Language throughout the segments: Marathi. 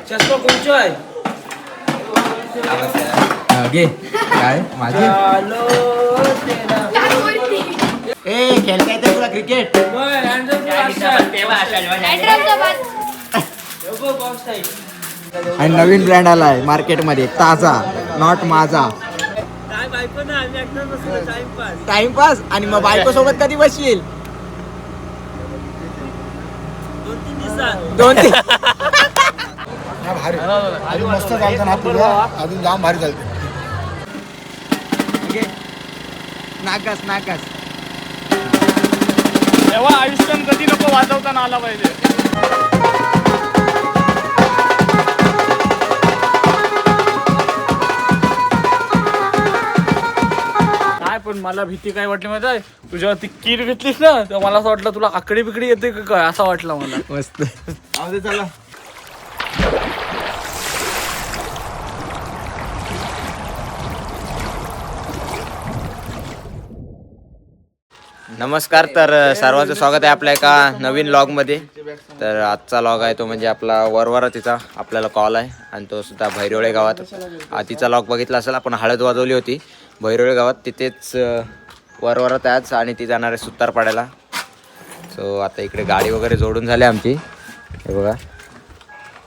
चष्मा कोणचा आहे? घे काय माझे ए खेळ काय ते तुला क्रिकेट आणि नवीन ब्रँड आलाय मार्केटमध्ये ताजा नॉट माझा टाइमपास. आणि मग बायको सोबत कधी बसशील? 2-3 भारी अजून मस्त चालतं ना पुढे अजून जाम भारी चालते. नाकस नाकस तेव्हा आयुष्यात कधी नको वाजवताना आला पाहिजे. काय पण मला भीती काय वाटली माहिती आहे, तुझ्या ती कीर घेतलीस ना तर मला असं वाटलं तुला आकडी बिकडी येते का काय असं वाटलं मला. मस्त. चला नमस्कार. तर सर्वांचं स्वागत आहे आपल्या एका नवीन लॉगमध्ये. तर आजचा लॉग आहे तो म्हणजे आपला वरवरा तिचा आपल्याला कॉल आहे आणि तो सुद्धा भैरोळे गावात. तिचा लॉग बघितला असेल, आपण हळद वाजवली होती भैरोळे गावात, तिथेच वरवरात आज आणि ती जाणार आहे सुतारपाड्याला. सो आता इकडे गाडी वगैरे जोडून झाली आमची, हे बघा.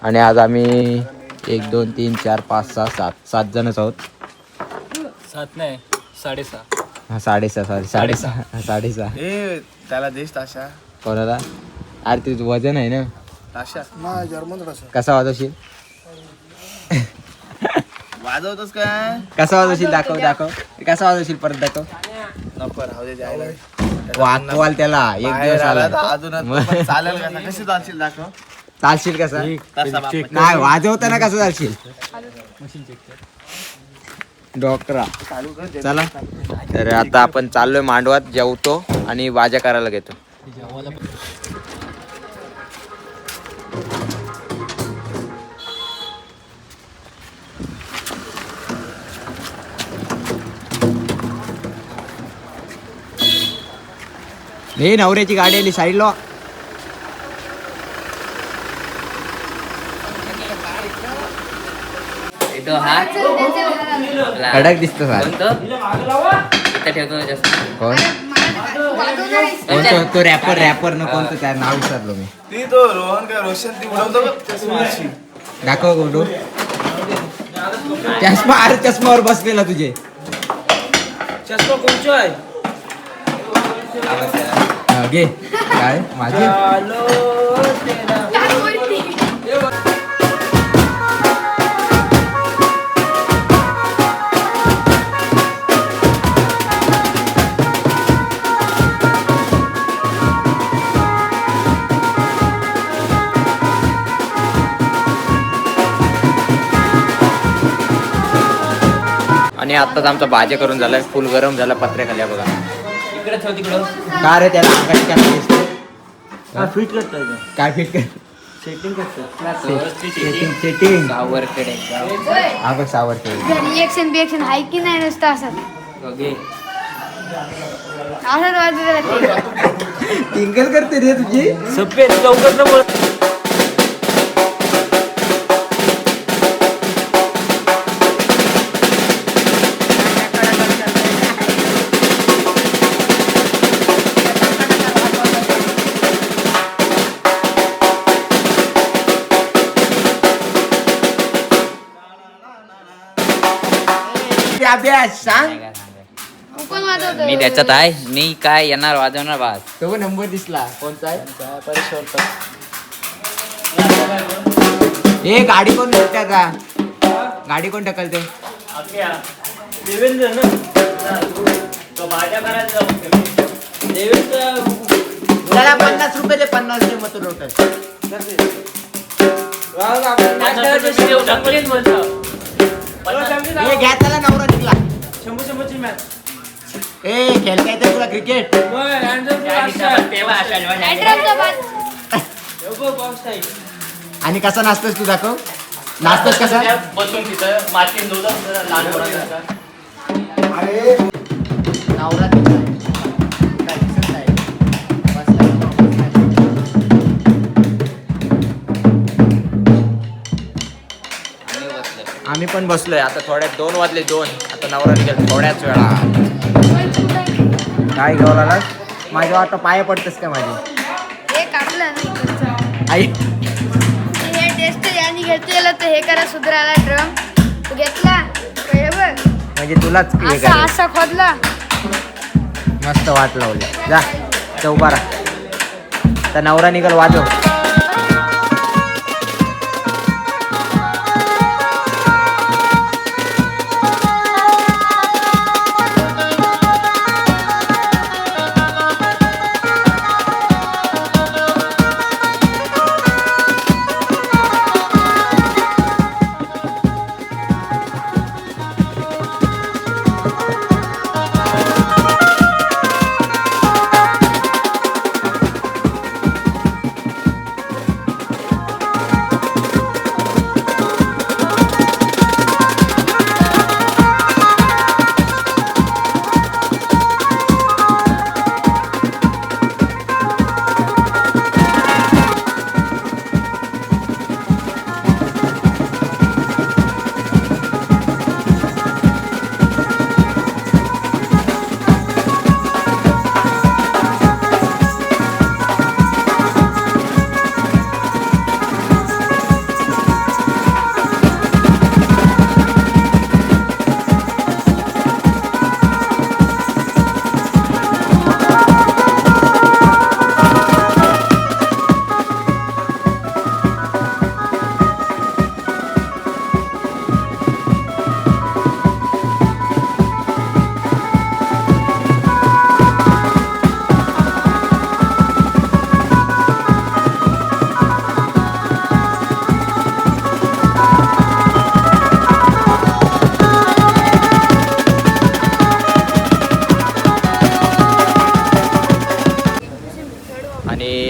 आणि आज आम्ही 1 2 3 4 5 6 7 जणच आहोत. 7 नाही 6.5. हा 6.5 ए त्याला देश ताशा कोणाला? अरे तुझं वजन आहे ना. ताशा नाही जर्मन रस कसा वाजवशील? वाजवतोस काय? कसा वाजवशील? दाखव कसा वाजवशील, परत दाखव. नको राहू दे द्यायला. वाकवाल त्याला एक दिवस आला अजून चालेल कसा कशी चालशील दाखव. चालशील कसा? तसा बाप. नाही वाजवताना कसं चालशील? डॉक्टरा चला. तर आता आपण चाललोय मांडवात, जेवतो आणि भाज्या करायला घेतो. हे नवऱ्याची गाडी आली साईडला. कडक दिसतो सर. कोण कोणतो? तो रॅपर न कोणतं, त्या नाव विसरलो मी. ती तो रोहन काय रोशन ती उडवतो बघ चष्माची. दाखव गोडू. चष्मा, अरे चष्मावर बसलेला तुझे. चष्मा कोणचा आहे? घे काय माझे आणि आत्ताच आमचा भाज्या करून झालाय, फुल गरम झाला पत्र्याखाली बघा. इकडे ठेव तिकडं. का रे त्याला आकाश काय दिसतो? फिट करताय काय फिट कर? सेटिंग करतो. सेटिंग सावरकडे हा बघ सावरकडे. रिएक्शन बिएक्शन आहे की नाही नुसतं असं बघे. असंच वाजत टिंगल करते रे तुझी. सफेद लवकर न बोल. अभ्यास सांग. कोण वाजवतो? मी त्याच्यात आहे, मी काय येणार वाजवणार बास. तो नंबर दिसला कोणता आहे? ए गाडी कोण भेटता का? गाडी कोण ढकलते? देवेंद्र ना तो भाज्या करायला जाऊ. देवेंद्र त्याला 50 रुपये दे. 50 दे मग तो लोटल. ए घ्या त्याला, नवरा निघला. 100 मॅच. ए खेळ काय ते तुला क्रिकेट? आणि कसा नाचतोस तू? दाखव नाचतोस कसा. बसून तिथं माती लहान मुलांचा. अरे नवरा काय दिसत नाही. आम्ही पण बसलोय आता थोड्यात 2 वाजले 2. आता नवरा निघेल थोड्याच वेळा. काय घेऊन आला माझ्या वाटतं पाया पडतेस का माझी हे कापलं ना इकडचं. आई. हे टेस्ट याने घेतलेलं तर हे करा सुधारायला ड्रम तू घेतला कळलं बघ. म्हणजे तुलाच हे असा करायचं. असा खोदला. मस्त वाट लावली जा चौबारा तर नवरा निघाल वाजव.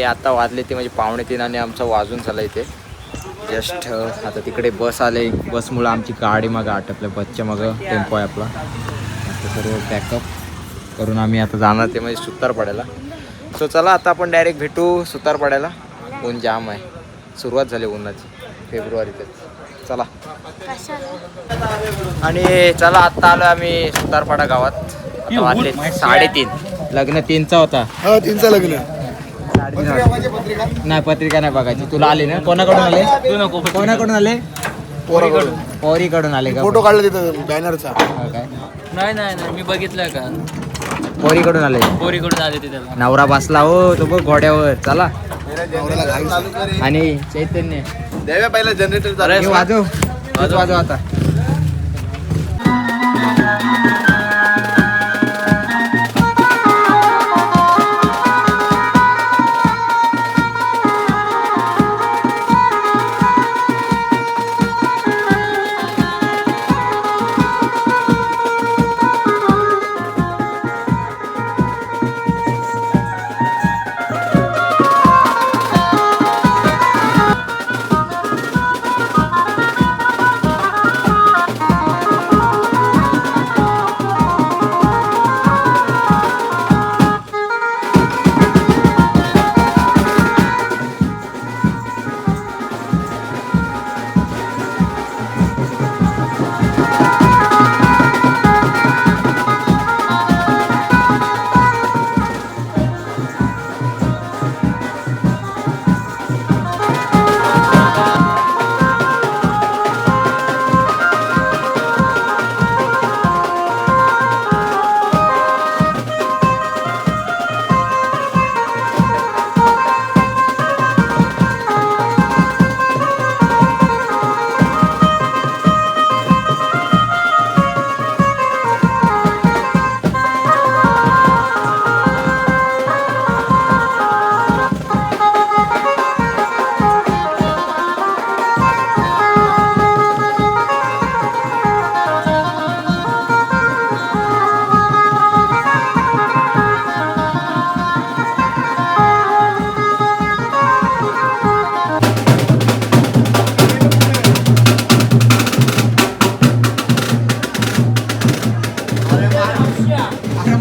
आता वाजले ते म्हणजे 2:45 आणि आमचा वाजून झाला इथे जस्ट. आता तिकडे बस आले. बसमुळं आमची गाडी मागं आटपल्या. बसच्या मागं टेम्पो आहे आपला. आता सर्व पॅकअप करून आम्ही आता जाणार ते म्हणजे सुतारपाड्याला. सो चला आता आपण डायरेक्ट भेटू सुतारपाड्याला. ऊन जाम आहे. सुरुवात झाली उन्हाची फेब्रुवारीतच. चला आणि चला आत्ता आलो आम्ही सुतारपाडा गावात. आता वाजले 3:30. लग्न 3चा होता. हा 3चं लग्न. नाही पत्रिका नाही बघायची. तुला आले ना. कोणाकडून आले. कोणाकडून आले. पोरीकडून आले का. फोटो काढला तिथं बॅनरचा. काय नाही नाही नाही मी बघितलंय का. पोरीकडून आले. पोरीकडून आले ते त्याला. नवरा बसला हो तो बघ घोड्यावर. चला नवऱ्याला घाई. आणि चैतन्य देव्या पहिला जनरेटर वाजव वाजव आता.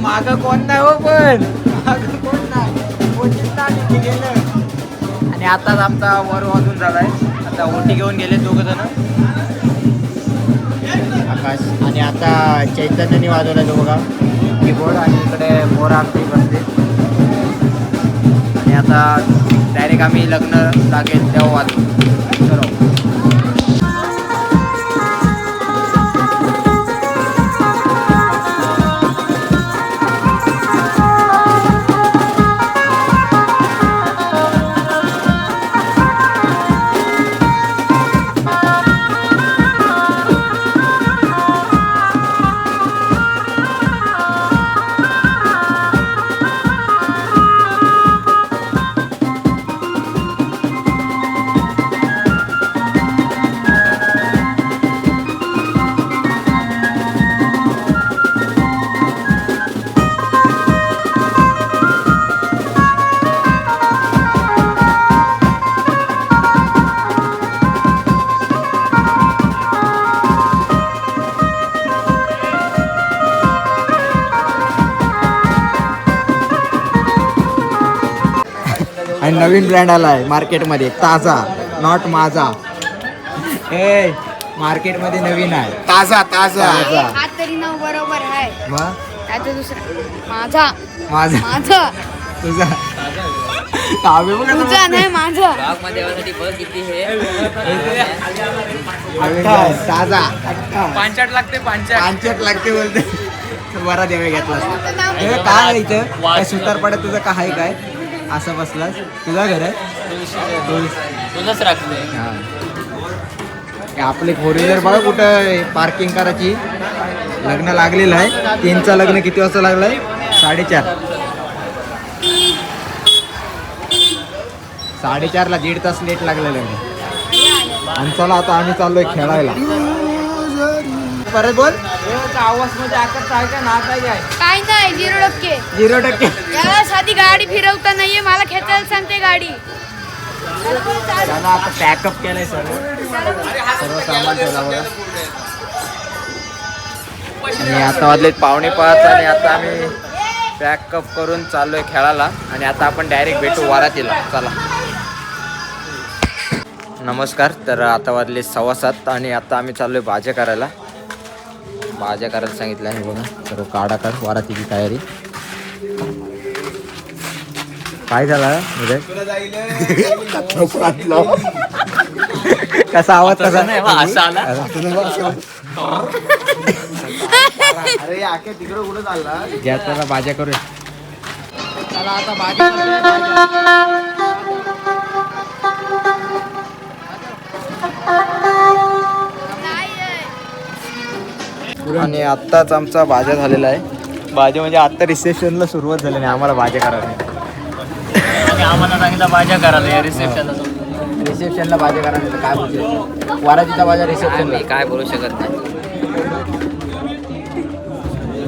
मागं कोण नाही हो पण मागं कोण नाही. ओटीत आम्ही गेलं आणि आताच आमचा वर वाजून झालाय. आता ओटी घेऊन गेले 2 जण. आकाश आणि आता चैतन्यने वाजवला तो बघा कीबोर्ड आणि इकडे मोरा आमची बसते आणि आता डायरेक्ट आम्ही लग्न लागेल तेव्हा वाजवू. चलो. आणि नवीन ब्रँड आला आहे मार्केटमध्ये ताजा नॉट माझा. ए मार्केटमध्ये नवीन आहे ताजा ताजा हा तरी नाव बरोबर आहे. मग त्याचं दुसरं माझा माझा माझं तुझा काव्य बघ ना. तुझा नाही माझं. ब्लॉग मध्ये येण्यासाठी बघ किती हे ताजा पांचाट लागते पांचाट. पांचट लागते बोलते. बरा देवे घेतला काय आहे इथं काय सुतारपाड्यात तुझं काय आहे काय असं बसलास तुझं घर आहे. तुझंच राखते. हा. आपले फोर व्हीलर बघा कुठं पार्किंग करायची. लग्न लागलेलं आहे. 3चा लग्न किती वाजता लागलाय 4:30. 4:30ला 1.5 तास लेट लागलेलं आहे. आणि चला आता आम्ही चाललोय खेळायला. परत बोल. आवाज मध्ये आकाश आहे का नाच आहे काय? काय नाही 0%. 0%. याला साधी गाडी फिरवता नाहीये. मला खेचायला सांगते गाडी. त्याला आता पॅकअप केलंय सर्व सामान ठेवला बघा. आणि आता वाजलेत 4:45 आणि आता आम्ही पॅकअप करून चाललोय खेळायला. आणि आता आपण डायरेक्ट भेटू वारातीला. चला. नमस्कार. तर आता वाजले 6:15 आणि आता आम्ही चाललोय भाज्या करायला. भाज्या करायला सांगितलं आहे बघा. सर्व काढा काढ वारातीची तयारी. काय झालं कसा आवाज कसा नाही बा, असा आला. अरे आखे तिकडे कुठे चालला. त्याला भाज्या करूया. चला आता भाज्या आणि आत्ताच आमचा भाज्या झालेला आहे. भाज्या म्हणजे आत्ता रिसेप्शनला सुरुवात झाली नाही आम्हाला भाज्या करायला. आम्हाला सांगितलं भाज्या करायला रिसेप्शनला. रिसेप्शनला भाज्या करायला काय बोलते वाराजीचा भाज्या रिसेप्शनला. काय बोलू शकत नाही.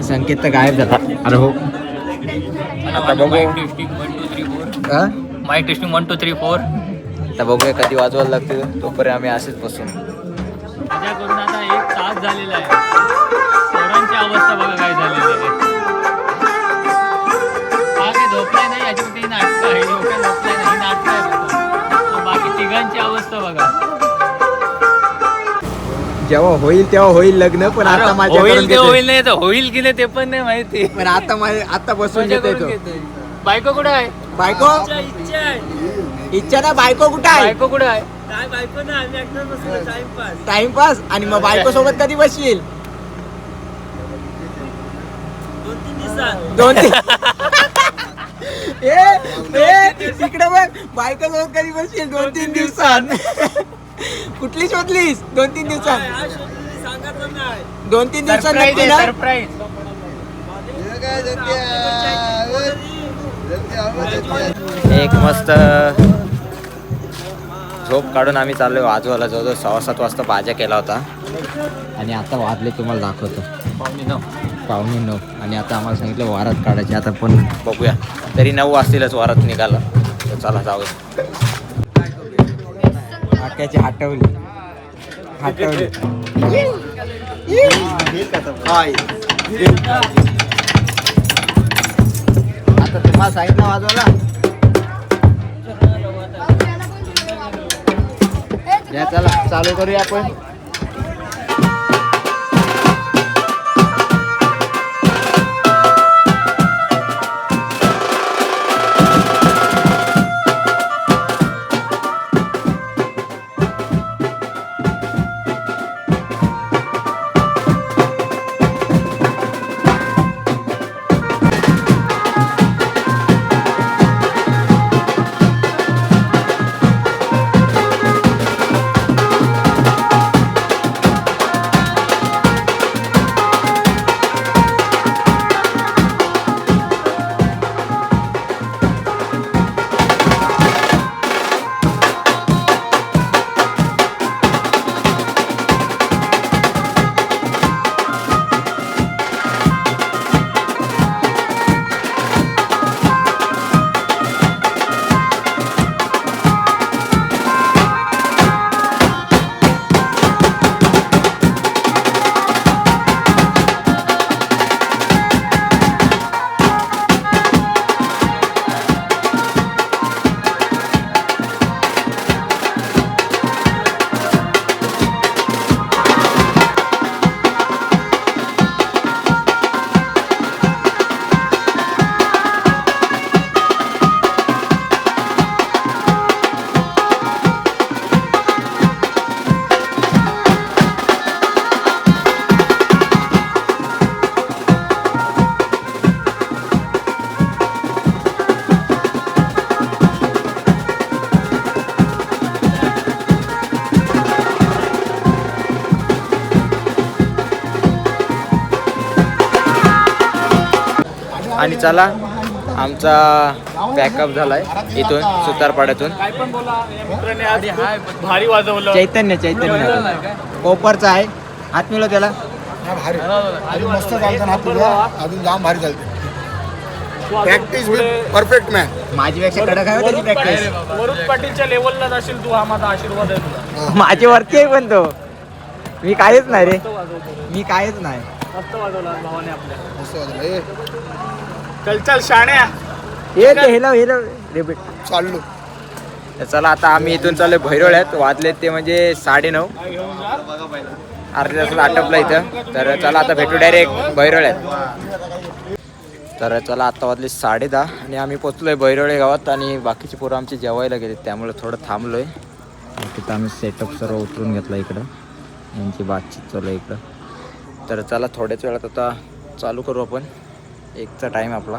संकेत तर गायब झाला. अरे हो आता बघू. Mike testing 1 2 3 4. हा? Mike testing 1 2 3 4. आता बघूया कधी वाजवायला लागते तोपर्यंत आम्ही असेच बसून. मजा करून आता 1 तास झालेला आहे. पोरांची अवस्था बघा काय झालेली आहे. हा काही झोपलाय नाही. याच्यामध्ये नाटक आहे. डोक्यात झोपलाय नाही. नाटक आहे फक्त. बाकी तिघांची अवस्था बघा. जेव्हा होईल तेव्हा होईल लग्न. पण आता माझ्या होईल ते होईल नाही तर होईल की नाही ते पण नाही माहिती. पण आता आता बसून मजा घेतोय करून तो. घेतोय. बायको कुठं आहे? बायको इच्छा आहे. इच्छा ना बायको कुठं आहे. बायको कुठं आहे? काय बायको ना आम्ही एकटाच बसलो टाइमपास. टाइमपास. आणि मग बायको सोबत कधी बसशील. 2-3 दिवसात 2-3 तिकडे बघ बायको सोबत कधी बसशील 2-3 दिवसात. कुठली शोधलीस 2-3 दिवसात. काय शोधली सांगायचं नाही. 2-3 दिवसात सरप्राईज नक्की आहे, ना. सरप्राईज. एक मस्त झोप काढून आम्ही चाललोय वाजवायला. जवळजवळ 6-7 वाजता भाज्या केला होता. आणि आता वाजले तुम्हाला दाखवतो 9:15. आणि आता आम्हाला सांगितलं वारात काढायची. आता पण बघूया तरी 9 वाजतीलच वारात निघाला. तर चला जाऊ. आक्याची हटवली. आता तुम्हाला सांगितलं वाजवायला. या चला चालू करूया आपण. आणि चला आमचा पॅकअप झालाय इथून सुतारपाड्यातून. काय पण बोला या मित्राने आज खूप भारी वाजवलं. चैतन्य कोपरचा आहे. हात मिळव त्याला. अजून मस्त चालतं ना तुझा, अजून जाम भारी चालते. Practice perfect man. माझीपेक्षा कडक आहे त्याची प्रॅक्टिस. वरुण पाटीलच्या लेवलला जाशील तू, हा माझा आशीर्वाद आहे तुला. माझी वरती आहे पण तो. मी काहीच नाही रे. मस्त वाजवतो. मी काहीच नाही. मस्त वाजवला आज भावाने आपल्या. मस्त वाजलं. ए, चल शाण्या. Hello repeat. चाललो. तर चला आता आम्ही इथून चाललोय भैरोळ्यात. वाजले ते म्हणजे 9:30. काय घेऊन जा. अर्ध्या तासाला आटपला इथं. तर चला आता भेटू डायरेक्ट भैरोळ्यात. तर चला आता वाजले 10:30 आणि आम्ही पोचलोय भैरोळे गावात. आणि बाकीचे पोरं आमचे जेवायला गेले त्यामुळे थोडं थांबलोय. तिथं आम्ही सेटअप सर्व उतरून घेतला इकडं. यांची बातचीत चालू आहे इकडं. तर चला थोड्याच वेळात आता चालू करू आपण. 1चा टाईम आपला.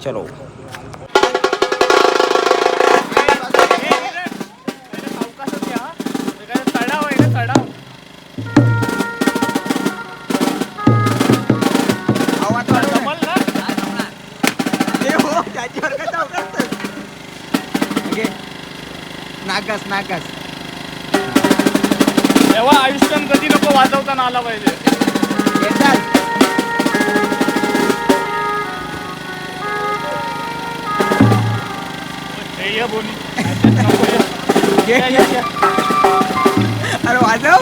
चलो. नागस तेव्हा आयुष्यात कधी नको वाजवताना आला पाहिजे. हे ये बोनी. अरे वाजव.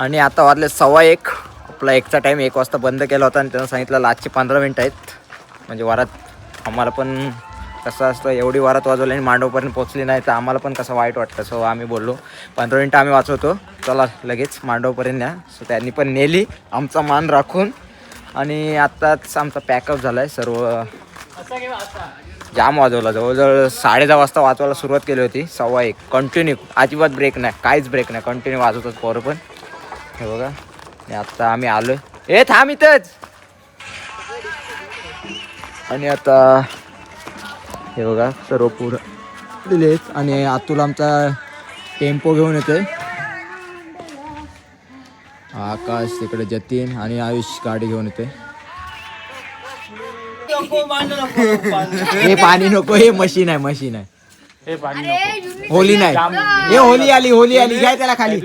आणि आता वाजले 1:15. आपला 1चा टाईम 1 वाजता बंद केला होता आणि त्यांना सांगितलं लास्टचे 15 मिनिटं आहेत. म्हणजे वरात आम्हाला पण कसं असतं एवढी वरात वाजवली आणि मांडवपर्यंत पोचली नाही तर आम्हाला पण कसं वाईट वाटतं. सो आम्ही बोललो 15 मिनिटं आम्ही वाचवतो, चला लगेच मांडवपर्यंत न्या. सो त्यांनी पण नेली आमचा मान राखून आणि आत्ताच आमचा पॅकअप झाला आहे सर्व. जाम वाजवला, जवळजवळ 10:30 वाजता वाजवायला सुरुवात केली होती. 1:15 कंटिन्यू, अजिबात ब्रेक नाही, काहीच ब्रेक नाही, कंटिन्यू वाजवतात पोरं पण. हे बघा आणि आत्ता आम्ही आलोय. ए थांब इथंच. आणि आता हे बघा सर्व पुढं दिलेत आणि आतूला आमचा टेम्पो घेऊन येतोय. आकाश तिकडे, जतीन आणि आयुष गाडी घेऊन येतोय. हे पाणी नको, हे मशीन आहे, मशीन आहे. हे पाणी अरे होली नाही, हे होली आली, होली आली. घ्या त्याला खाली,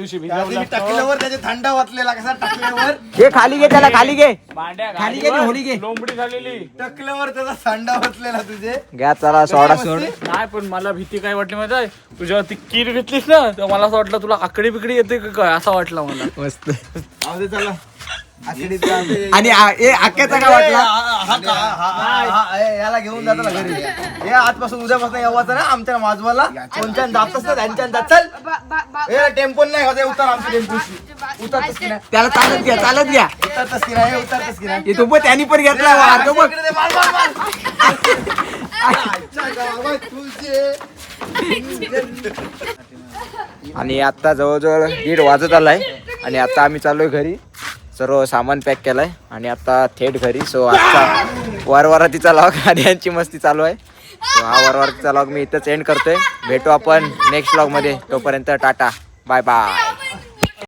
टाकल्यावर त्याचे थंड वाचलेला कसा टाकल्यावर हे खाली घे, त्याला खाली घे, भांड्या खाली घे, होली घे. लोंबडी झालेली. टाकल्यावर त्याचा थंड वाचलेला तुझे. घ्या चला, सोडा सोड. नाही पण मला भीती काय वाटली माहिती आहे, तुझ्या ती कीर घेतलीस ना तर मला असं वाटलं तुला आकडी बिकडी येते का काय असं वाटलं मला. मस्त. जाऊ दे चला. आणि आक्याचा काय वाटला? याला घेऊन जातो ना घरी. हे आजपासून उद्यापासून यावाचं ना आमच्या वाजवाला कोणत्या जातच ना त्यांच्या जात. चल हे टेम्पो नाही होते, उतर आमची टेम्पोची. उतरतच की नाही, त्याला चालत घ्या, चालत घ्या. उतरतच की नाही, उतरतच की नाही. हे तो बघ, त्यांनी पण घेतला. तो बघ. इकडे दे, मार, मार, मार. आजच्या गावात तुझे. आणि आता जवळजवळ 1:30 वाजत आलाय आणि आता आम्ही चाललोय घरी. सर्व सामान पॅक केलंय आणि आता थेट घरी. सो आजचा वरवरातीचा लॉग आणि यांची मस्ती चालू आहे. सो हा वरवरातीचा लॉग मी इथंच एंड करतोय. भेटू आपण नेक्स्ट लॉग मध्ये. तोपर्यंत टाटा, बाय बाय.